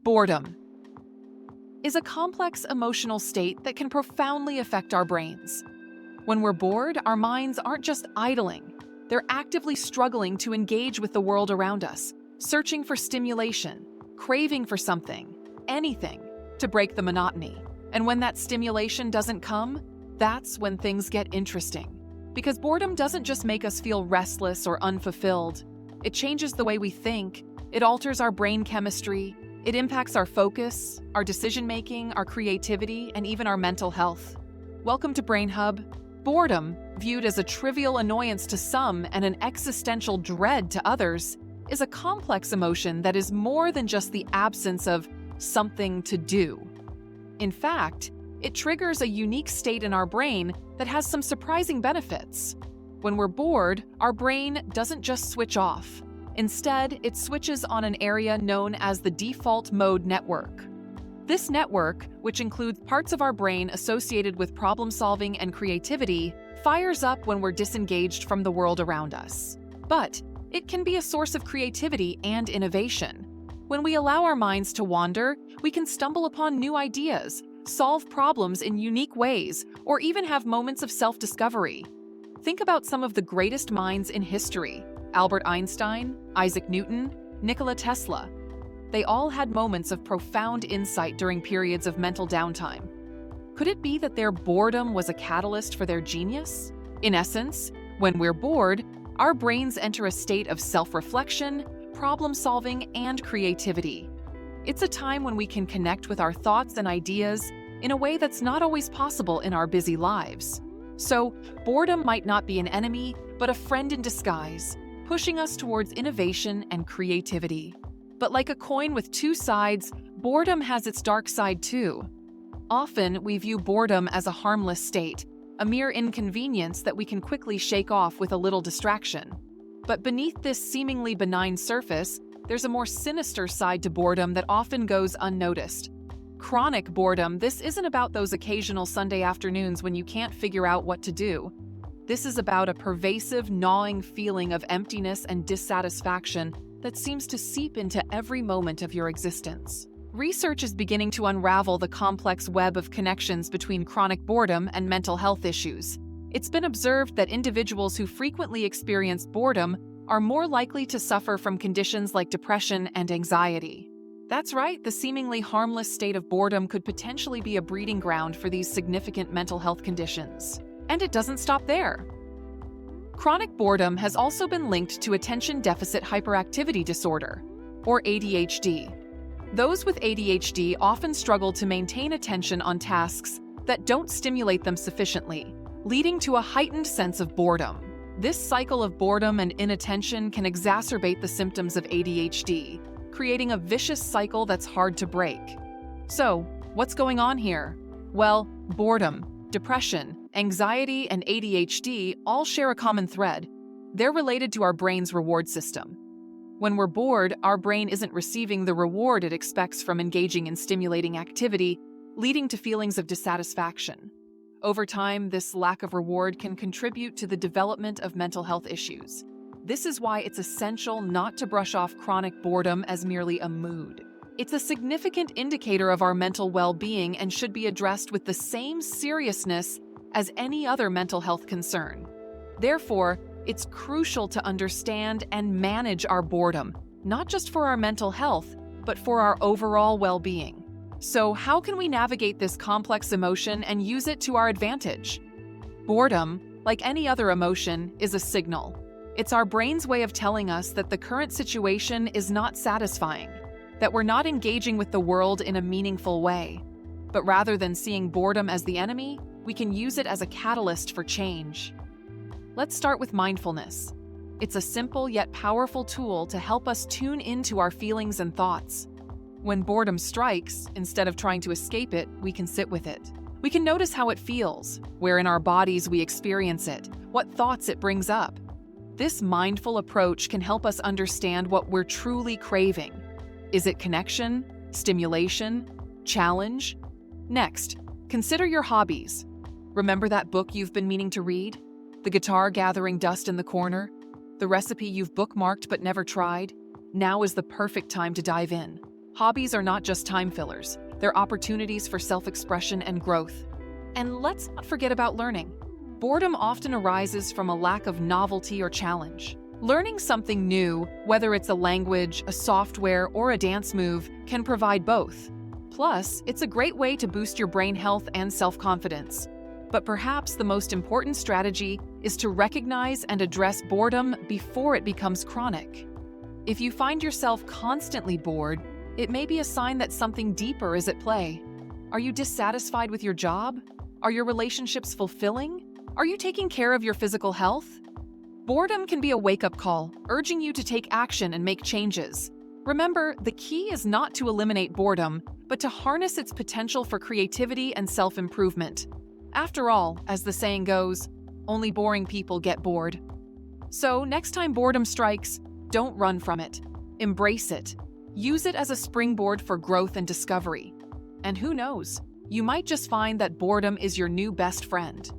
Boredom is a complex emotional state that can profoundly affect our brains. When we're bored, our minds aren't just idling. They're actively struggling to engage with the world around us, searching for stimulation, craving for something, anything, to break the monotony. And when that stimulation doesn't come, that's when things get interesting. Because boredom doesn't just make us feel restless or unfulfilled. It changes the way we think, it alters our brain chemistry, it impacts our focus, our decision-making, our creativity, and even our mental health. Welcome to Brain Hub. Boredom, viewed as a trivial annoyance to some and an existential dread to others, is a complex emotion that is more than just the absence of something to do. In fact, it triggers a unique state in our brain that has some surprising benefits. When we're bored, our brain doesn't just switch off. Instead, it switches on an area known as the default mode network. This network, which includes parts of our brain associated with problem-solving and creativity, fires up when we're disengaged from the world around us. But it can be a source of creativity and innovation. When we allow our minds to wander, we can stumble upon new ideas, solve problems in unique ways, or even have moments of self-discovery. Think about some of the greatest minds in history: Albert Einstein, Isaac Newton, Nikola Tesla. They all had moments of profound insight during periods of mental downtime. Could it be that their boredom was a catalyst for their genius? In essence, when we're bored, our brains enter a state of self-reflection, problem-solving, and creativity. It's a time when we can connect with our thoughts and ideas in a way that's not always possible in our busy lives. So, boredom might not be an enemy, but a friend in disguise, pushing us towards innovation and creativity. But like a coin with two sides, boredom has its dark side too. Often, we view boredom as a harmless state, a mere inconvenience that we can quickly shake off with a little distraction. But beneath this seemingly benign surface, there's a more sinister side to boredom that often goes unnoticed. Chronic boredom. This isn't about those occasional Sunday afternoons when you can't figure out what to do. This is about a pervasive, gnawing feeling of emptiness and dissatisfaction that seems to seep into every moment of your existence. Research is beginning to unravel the complex web of connections between chronic boredom and mental health issues. It's been observed that individuals who frequently experience boredom are more likely to suffer from conditions like depression and anxiety. That's right, the seemingly harmless state of boredom could potentially be a breeding ground for these significant mental health conditions. And it doesn't stop there. Chronic boredom has also been linked to attention deficit hyperactivity disorder, or ADHD. Those with ADHD often struggle to maintain attention on tasks that don't stimulate them sufficiently, leading to a heightened sense of boredom. This cycle of boredom and inattention can exacerbate the symptoms of ADHD, creating a vicious cycle that's hard to break. So, what's going on here? Well, boredom, depression, anxiety, and ADHD all share a common thread. They're related to our brain's reward system. When we're bored, our brain isn't receiving the reward it expects from engaging in stimulating activity, leading to feelings of dissatisfaction. Over time, this lack of reward can contribute to the development of mental health issues. This is why it's essential not to brush off chronic boredom as merely a mood. It's a significant indicator of our mental well-being and should be addressed with the same seriousness as any other mental health concern. Therefore, it's crucial to understand and manage our boredom, not just for our mental health, but for our overall well-being. So, how can we navigate this complex emotion and use it to our advantage? Boredom, like any other emotion, is a signal. It's our brain's way of telling us that the current situation is not satisfying, that we're not engaging with the world in a meaningful way. But rather than seeing boredom as the enemy, we can use it as a catalyst for change. Let's start with mindfulness. It's a simple yet powerful tool to help us tune into our feelings and thoughts. When boredom strikes, instead of trying to escape it, we can sit with it. We can notice how it feels, where in our bodies we experience it, what thoughts it brings up. This mindful approach can help us understand what we're truly craving. Is it connection, stimulation, challenge? Next, consider your hobbies. Remember that book you've been meaning to read? The guitar gathering dust in the corner? The recipe you've bookmarked but never tried? Now is the perfect time to dive in. Hobbies are not just time fillers, they're opportunities for self-expression and growth. And let's not forget about learning. Boredom often arises from a lack of novelty or challenge. Learning something new, whether it's a language, a software, or a dance move, can provide both. Plus, it's a great way to boost your brain health and self-confidence. But perhaps the most important strategy is to recognize and address boredom before it becomes chronic. If you find yourself constantly bored, it may be a sign that something deeper is at play. Are you dissatisfied with your job? Are your relationships fulfilling? Are you taking care of your physical health? Boredom can be a wake-up call, urging you to take action and make changes. Remember, the key is not to eliminate boredom, but to harness its potential for creativity and self-improvement. After all, as the saying goes, only boring people get bored. So, next time boredom strikes, don't run from it. Embrace it. Use it as a springboard for growth and discovery. And who knows, you might just find that boredom is your new best friend.